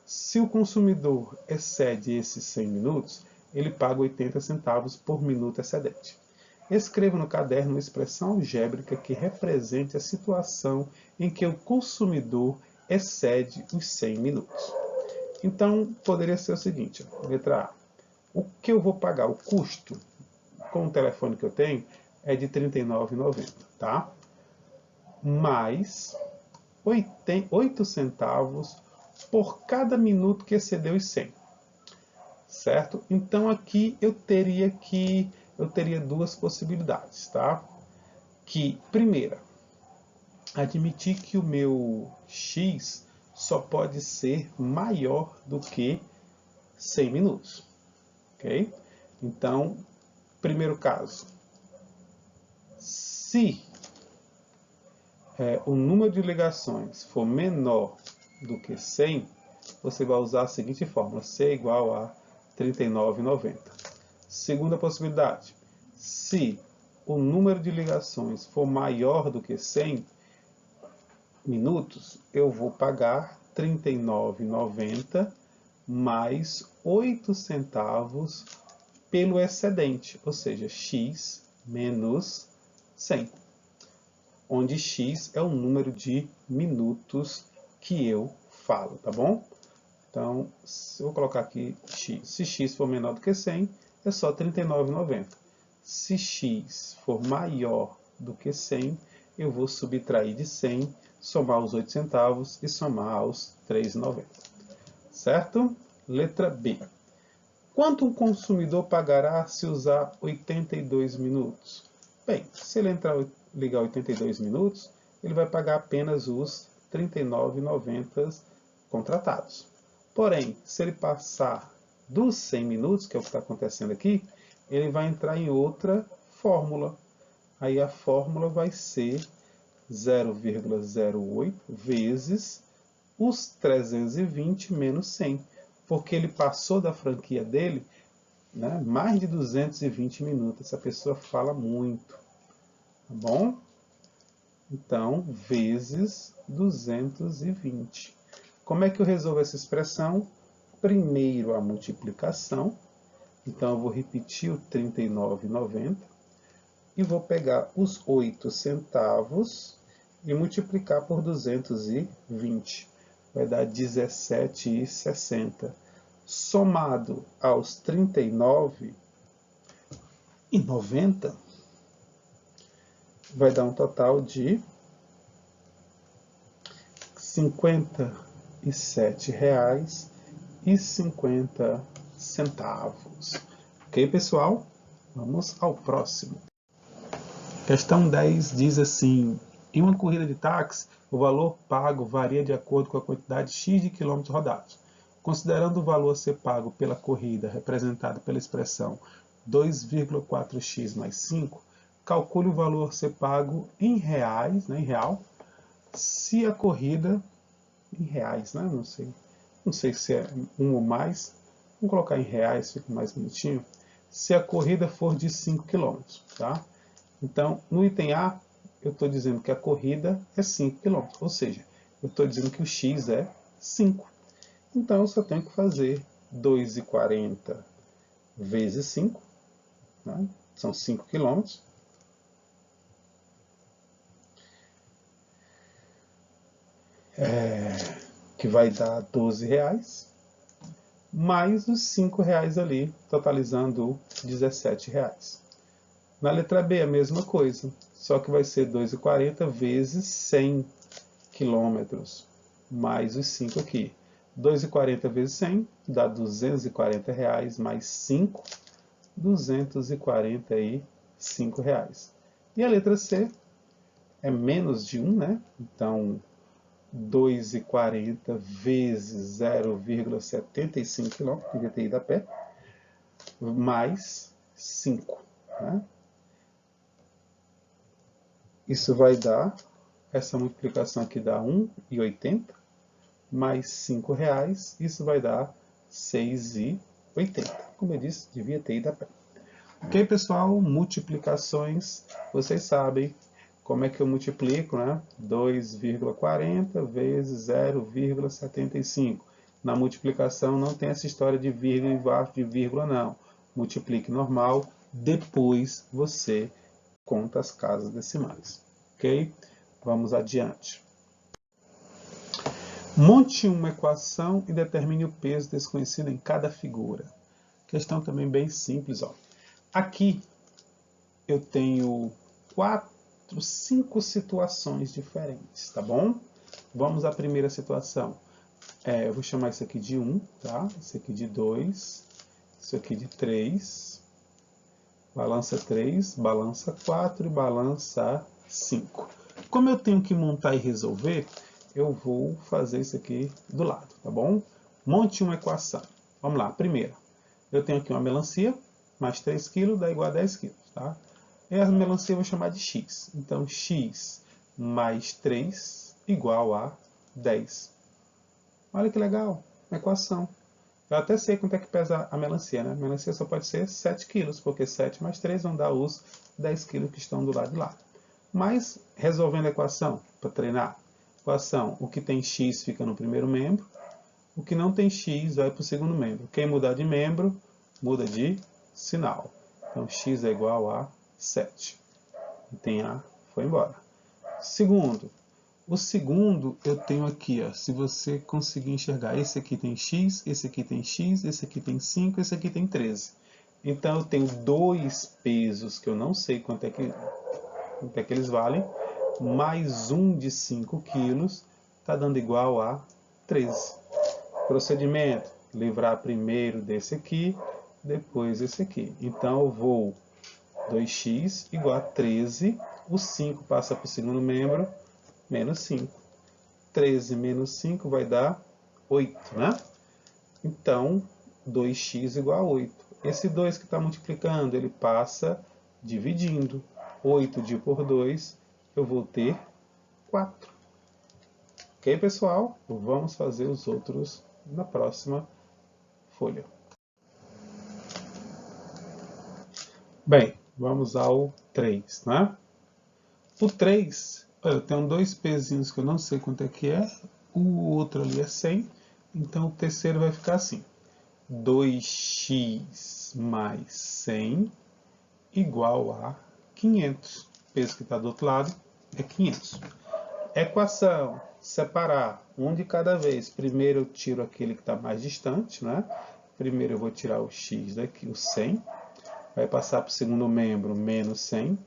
Se o consumidor excede esses 100 minutos, ele paga 80 centavos por minuto excedente. Escreva no caderno uma expressão algébrica que represente a situação em que o consumidor excede os 100 minutos. Então, poderia ser o seguinte, letra A. O que eu vou pagar, o custo com o telefone que eu tenho, é de R$ 39,90, tá? Mais 8 centavos por cada minuto que excedeu os 100, certo? Então aqui eu teria duas possibilidades, tá? Que, primeira, admitir que o meu X só pode ser maior do que 100 minutos, ok? Então, primeiro caso, se o número de ligações for menor do que 100, você vai usar a seguinte fórmula, C igual a 39,90. Segunda possibilidade, se o número de ligações for maior do que 100 minutos, eu vou pagar R$ 39,90 mais 8 centavos pelo excedente, ou seja, X menos 100, onde X é o número de minutos que eu falo, tá bom? Então, eu vou colocar aqui X. Se X for menor do que 100, é só R$ 39,90. Se X for maior do que 100, eu vou subtrair de 100, somar os 8 centavos e somar aos R$ 3,90. Certo? Letra B. Quanto um consumidor pagará se usar 82 minutos? Bem, se ele ligar 82 minutos, ele vai pagar apenas os R$ 39,90 contratados. Porém, se ele passar dos 100 minutos, que é o que está acontecendo aqui, ele vai entrar em outra fórmula. Aí a fórmula vai ser 0,08 vezes os 320 menos 100, porque ele passou da franquia dele, né, mais de 220 minutos. Essa pessoa fala muito, tá bom? Então, vezes 220. Como é que eu resolvo essa expressão? Primeiro a multiplicação. Então, eu vou repetir o 39,90 e vou pegar os 8 centavos e multiplicar por 220. Vai dar 17,60. Somado aos 39,90, vai dar um total de R$ 57,50. Ok, pessoal? Vamos ao próximo. Questão 10 diz assim: em uma corrida de táxi, o valor pago varia de acordo com a quantidade X de quilômetros rodados. Considerando o valor a ser pago pela corrida, representado pela expressão 2,4x mais 5, calcule o valor a ser pago em reais, né, em real, se a corrida, em reais, né, não sei se é um ou mais, vamos colocar em reais, fica mais bonitinho, se a corrida for de 5 km, tá? Então, no item A, eu estou dizendo que a corrida é 5 km, ou seja, eu estou dizendo que o X é 5. Então, eu só tenho que fazer 2,40 vezes 5, né? São 5 km, que vai dar R$12, mais os R$5 ali, totalizando R$17. Na letra B, a mesma coisa, só que vai ser 2,40 vezes 100 km, mais os 5 aqui. 2,40 vezes 100 dá R$240, mais 5, R$245. E a letra C é menos de 1, né? Então, 2,40 vezes 0,75 km, devia ter ido a pé, mais 5. Né? Isso vai dar, essa multiplicação aqui dá 1,80, mais R$5, isso vai dar 6,80. Como eu disse, devia ter ido a pé. Ok, pessoal? Multiplicações, vocês sabem como é que eu multiplico, né? 2,40 vezes 0,75. Na multiplicação não tem essa história de vírgula embaixo de vírgula, não. Multiplique normal, depois você conta as casas decimais. Ok? Vamos adiante. Monte uma equação e determine o peso desconhecido em cada figura. Questão também bem simples, ó. Aqui eu tenho 5 situações diferentes, tá bom? Vamos à primeira situação. Eu vou chamar isso aqui de 1, tá? Isso aqui de 2, isso aqui de 3, balança 3, balança 4 e balança 5. Como eu tenho que montar e resolver, eu vou fazer isso aqui do lado, tá bom? Monte uma equação. Vamos lá, primeira. Eu tenho aqui uma melancia, mais 3 kg dá igual a 10 kg, tá? E a melancia eu vou chamar de x. Então, x mais 3 igual a 10. Olha que legal, uma equação. Eu até sei quanto é que pesa a melancia, né? A melancia só pode ser 7 quilos, porque 7 mais 3 vão dar os 10 quilos que estão do lado de lá. Mas, resolvendo a equação, para treinar, equação, o que tem x fica no primeiro membro, o que não tem x vai para o segundo membro. Quem mudar de membro, muda de sinal. Então, x é igual a 7. Item A foi embora. Segundo, o segundo eu tenho aqui, ó, se você conseguir enxergar, esse aqui tem x, esse aqui tem x, esse aqui tem 5, esse aqui tem 13. Então eu tenho dois pesos que eu não sei quanto é que eles valem, mais um de 5 quilos, está dando igual a 13. Procedimento, livrar primeiro desse aqui, depois esse aqui. Então eu vou 2x igual a 13, o 5 passa para o segundo membro, menos 5. 13 menos 5 vai dar 8, né? Então, 2x igual a 8. Esse 2 que está multiplicando, ele passa dividindo. 8 dividido por 2, eu vou ter 4. Ok, pessoal? Vamos fazer os outros na próxima folha. Bem, vamos ao 3, né? O 3, eu tenho dois pezinhos que eu não sei quanto é que é, o outro ali é 100, então o terceiro vai ficar assim. 2x mais 100 igual a 500. O peso que está do outro lado é 500. Equação, separar um de cada vez. Primeiro eu tiro aquele que está mais distante, né? Primeiro eu vou tirar o x daqui, o 100. Vai passar para o segundo membro, menos 100.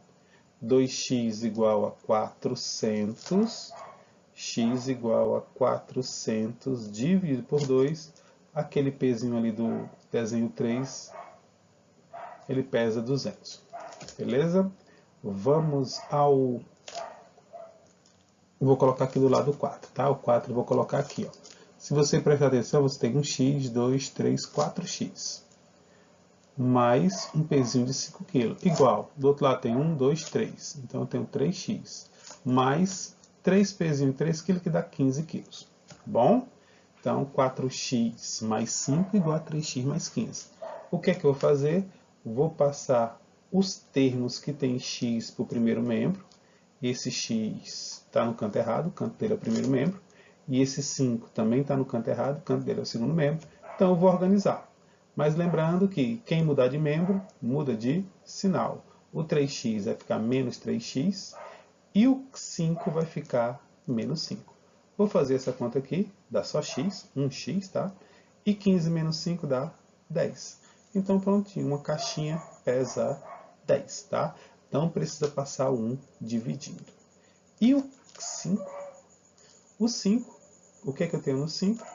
2x igual a 400. X igual a 400 dividido por 2. Aquele pezinho ali do desenho 3, ele pesa 200. Beleza? Vamos ao... Vou colocar aqui do lado 4, tá? O 4 eu vou colocar aqui, ó. Se você prestar atenção, você tem um x, 2, 3, 4x. Mais um pezinho de 5 kg. Igual. Do outro lado tem 1, 2, 3. Então eu tenho 3x. Mais 3 pezinhos de 3 kg, que dá 15 kg. Bom? Então, 4x mais 5 igual a 3x mais 15. O que é que eu vou fazer? Vou passar os termos que tem x para o primeiro membro. Esse x está no canto errado, o canto dele é o primeiro membro. E esse 5 também está no canto errado, o canto dele é o segundo membro. Então, eu vou organizar. Mas lembrando que quem mudar de membro, muda de sinal. O 3x vai ficar menos 3x e o 5 vai ficar menos 5. Vou fazer essa conta aqui, dá só x, 1x, tá? E 15 menos 5 dá 10. Então, prontinho, uma caixinha pesa 10, tá? Não precisa passar o 1 dividindo. E o 5? O 5, o que é que eu tenho no 5?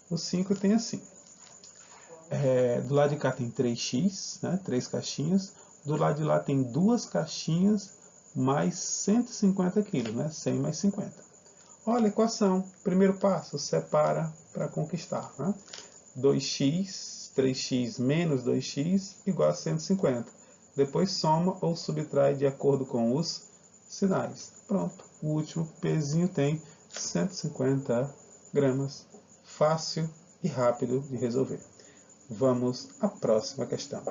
O 5 tem assim. Do lado de cá tem 3x, né? 3 caixinhas. Do lado de lá tem 2 caixinhas mais 150 kg, né? 100 mais 50. Olha a equação. Primeiro passo, separa para conquistar. Né? 2x, 3x menos 2x igual a 150. Depois soma ou subtrai de acordo com os sinais. Pronto. O último pezinho tem 150 gramas. Fácil e rápido de resolver. Vamos à próxima questão.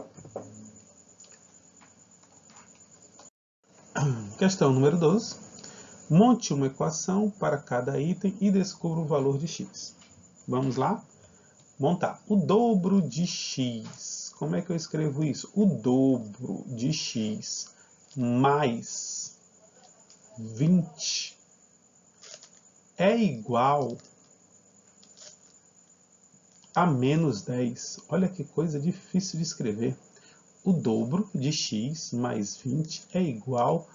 Questão número 12. Monte uma equação para cada item e descubra o valor de x. Vamos lá? Montar. O dobro de x. Como é que eu escrevo isso? O dobro de x mais 20 é igual a menos 10. Olha que coisa difícil de escrever. O dobro de x mais 20 é igual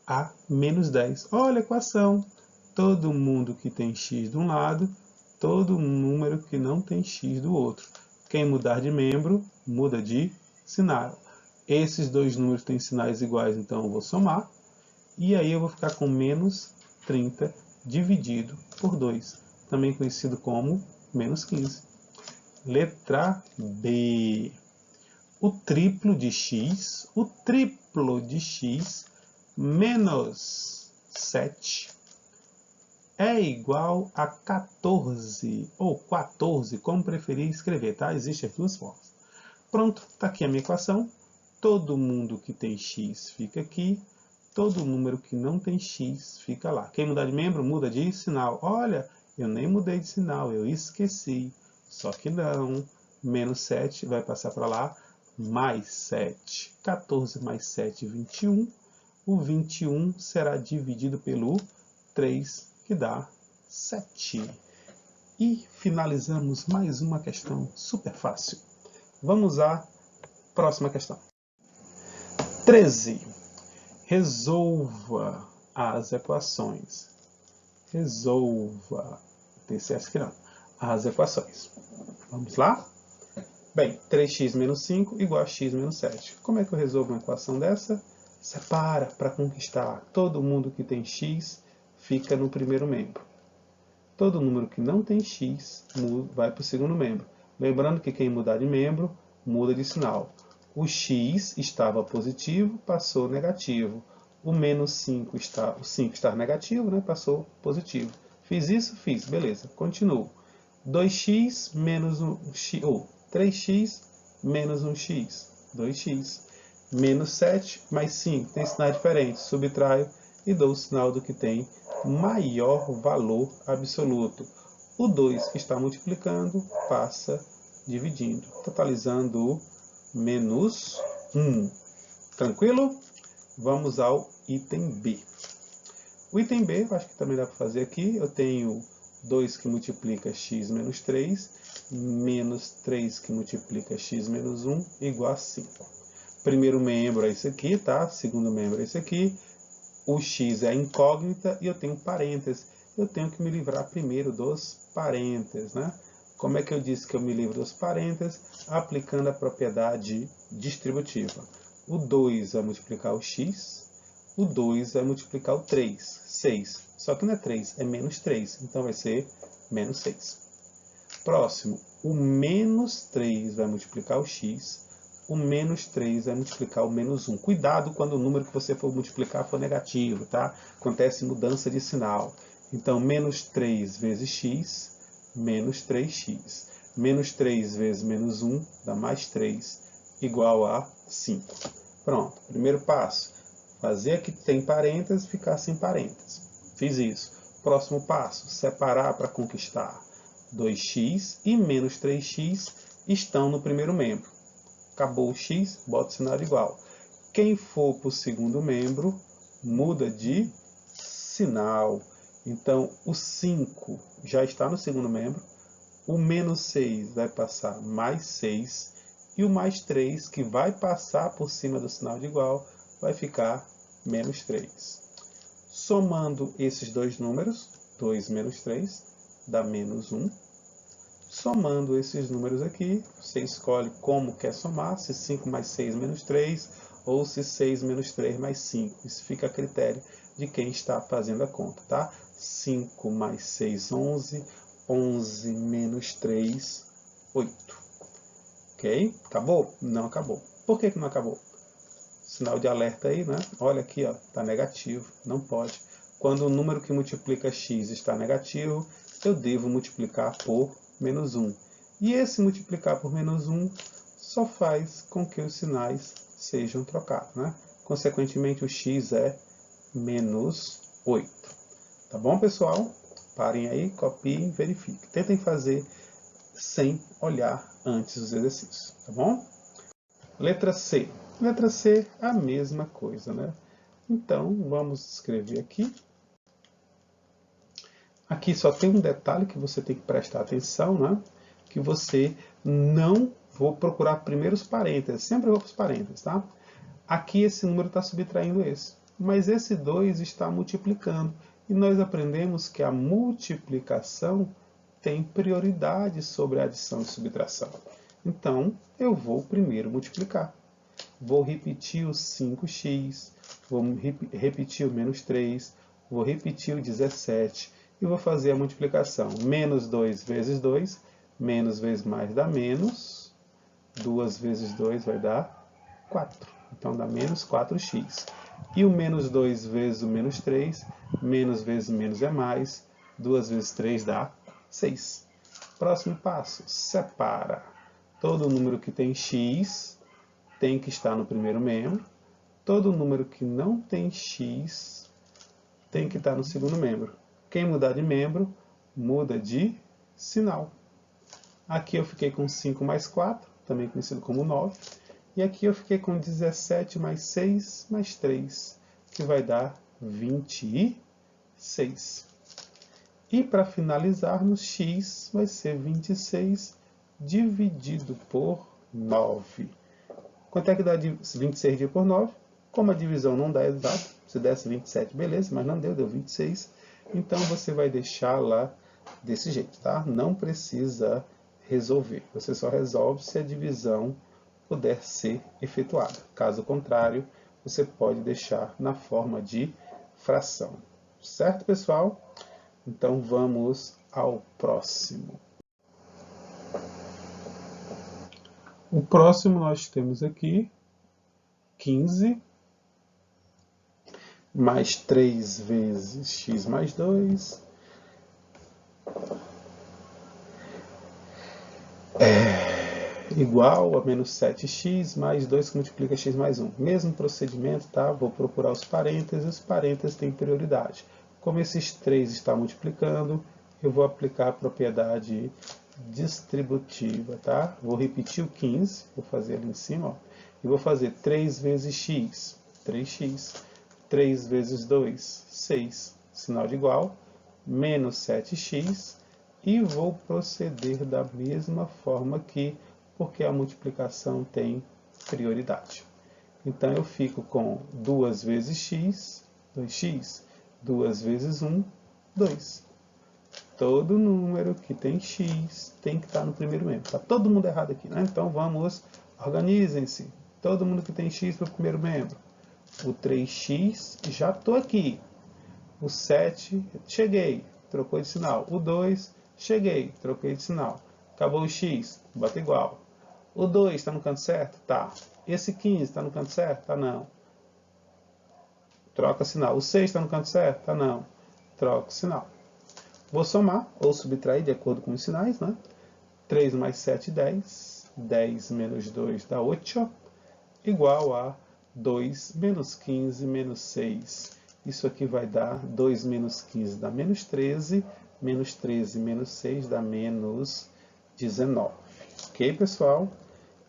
a menos 10. Olha a equação. Todo mundo que tem x de um lado, todo número que não tem x do outro. Quem mudar de membro, muda de sinal. Esses dois números têm sinais iguais, então eu vou somar. E aí eu vou ficar com menos 30 dividido por 2, também conhecido como menos 15. Letra B. O triplo de x menos 7 é igual a 14, ou 14, como preferir escrever, tá? Existem as duas formas. Pronto, está aqui a minha equação. Todo mundo que tem x fica aqui. Todo número que não tem x fica lá. Quem mudar de membro, muda de sinal. Olha, eu nem mudei de sinal, eu esqueci. Só que não. Menos 7 vai passar para lá. Mais 7. 14 mais 7, 21. O 21 será dividido pelo 3, que dá 7. E finalizamos mais uma questão super fácil. Vamos à próxima questão. 13. Resolva as equações. Resolva. Tem certo que não. As equações. Vamos lá? Bem, 3x menos 5 igual a x menos 7. Como é que eu resolvo uma equação dessa? Separa para conquistar. Todo mundo que tem x fica no primeiro membro. Todo número que não tem x vai para o segundo membro. Lembrando que quem mudar de membro, muda de sinal. O x estava positivo, passou negativo. O menos 5 o 5 está negativo, né? Passou positivo. Fiz isso? Fiz. Beleza. Continuo. 2x menos 1x, ou 3x menos 1x. 2x. Menos 7 mais 5. Tem sinal diferente. Subtraio e dou o sinal do que tem maior valor absoluto. O 2 que está multiplicando passa dividindo, totalizando menos 1. Tranquilo? Vamos ao item B. O item B, eu acho que também dá para fazer aqui. Eu tenho 2 que multiplica x menos 3, menos 3 que multiplica x menos 1, igual a 5. Primeiro membro é esse aqui, tá? Segundo membro é esse aqui. O x é a incógnita e eu tenho parênteses. Eu tenho que me livrar primeiro dos parênteses, né? Como é que eu disse que eu me livro dos parênteses? Aplicando a propriedade distributiva. O 2 vai multiplicar o x, o 2 vai multiplicar o 3, 6. Só que não é 3, é menos 3, então vai ser menos 6. Próximo, o menos 3 vai multiplicar o x, o menos 3 vai multiplicar o menos 1. Cuidado quando o número que você for multiplicar for negativo, tá? Acontece mudança de sinal. Então, menos 3 vezes x, menos 3x. Menos 3 vezes menos 1 dá mais 3, igual a 5. Pronto, primeiro passo. Fazer aqui que tem parênteses, ficar sem parênteses. Fiz isso. Próximo passo, separar para conquistar. 2x e menos 3x estão no primeiro membro. Acabou o x, bota o sinal igual. Quem for para o segundo membro, muda de sinal. Então, o 5 já está no segundo membro. O menos 6 vai passar mais 6. E o mais 3, que vai passar por cima do sinal de igual, vai ficar menos 3. Somando esses dois números, 2 menos 3, dá menos 1. Somando esses números aqui, você escolhe como quer somar, se 5 mais 6 menos 3, ou se 6 menos 3 mais 5. Isso fica a critério de quem está fazendo a conta, tá? 5 mais 6, 11. 11 menos 3, 8. Ok? Acabou? Não acabou. Por que não acabou? Sinal de alerta aí, né? Olha aqui, ó, está negativo. Não pode. Quando o número que multiplica x está negativo, eu devo multiplicar por menos 1. E esse multiplicar por menos 1 só faz com que os sinais sejam trocados, né? Consequentemente, o x é menos 8. Tá bom, pessoal? Parem aí, copiem, verifiquem. Tentem fazer sem olhar antes os exercícios, tá bom? Letra C. Letra C, a mesma coisa, né? Então, vamos escrever aqui. Aqui só tem um detalhe que você tem que prestar atenção, né? Que você não vou procurar primeiro os parênteses, sempre vou para os parênteses, tá? Aqui esse número está subtraindo esse, mas esse 2 está multiplicando. E nós aprendemos que a multiplicação tem prioridade sobre a adição e subtração. Então, eu vou primeiro multiplicar. Vou repetir o 5x, vou repetir o menos 3, vou repetir o 17 e vou fazer a multiplicação. Menos 2 vezes 2, menos vezes mais dá menos, 2 vezes 2 vai dar 4. Então dá menos 4x. E o menos 2 vezes o menos 3, menos vezes menos é mais, 2 vezes 3 dá 6. Próximo passo, separa. Todo número que tem x tem que estar no primeiro membro. Todo número que não tem x tem que estar no segundo membro. Quem mudar de membro, muda de sinal. Aqui eu fiquei com 5 mais 4, também conhecido como 9. E aqui eu fiquei com 17 mais 6 mais 3, que vai dar 26. E para finalizarmos, x vai ser 26 dividido por 9. Quanto é que dá 26 dividido por 9? Como a divisão não dá exato, se desse 27, beleza, mas não deu, deu 26. Então você vai deixar lá desse jeito, tá? Não precisa resolver. Você só resolve se a divisão puder ser efetuada. Caso contrário, você pode deixar na forma de fração. Certo, pessoal? Então vamos ao próximo. O próximo nós temos aqui 15 mais 3 vezes x mais 2 igual a menos 7x mais 2 que multiplica x mais 1. Mesmo procedimento, tá? Vou procurar os parênteses têm prioridade. Como esses 3 está multiplicando, eu vou aplicar a propriedade distributiva, tá? Vou repetir o 15, vou fazer ali em cima, ó, e vou fazer 3 vezes x, 3x, 3 vezes 2, 6, sinal de igual, menos 7x, e vou proceder da mesma forma aqui, porque a multiplicação tem prioridade. Então eu fico com 2 vezes x, 2x, 2 vezes 1, 2. Todo número que tem x tem que estar no primeiro membro. Está todo mundo errado aqui, né? Então vamos, organizem-se. Todo mundo que tem x para o primeiro membro. O 3x, já estou aqui. O 7, cheguei, trocou de sinal. O 2, cheguei, troquei de sinal. Acabou o x, bota igual. O 2 está no canto certo? Tá. Esse 15 está no canto certo? Tá não. Troca sinal. O 6 está no canto certo? Tá não. Troca o sinal. Vou somar ou subtrair de acordo com os sinais, né? 3 mais 7, 10. 10 menos 2 dá 8. Igual a 2 menos 15 menos 6. Isso aqui vai dar 2 menos 15 dá menos 13. Menos 13 menos 6 dá menos 19. Ok, pessoal?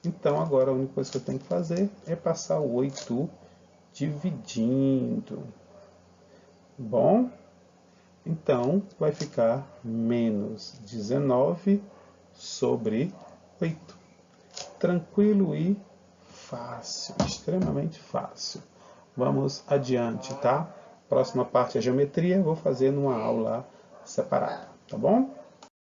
Então, agora a única coisa que eu tenho que fazer é passar o 8 dividindo. Bom? Então, vai ficar menos 19 sobre 8. Tranquilo e fácil, extremamente fácil. Vamos adiante, tá? Próxima parte é geometria, vou fazer numa aula separada, tá bom?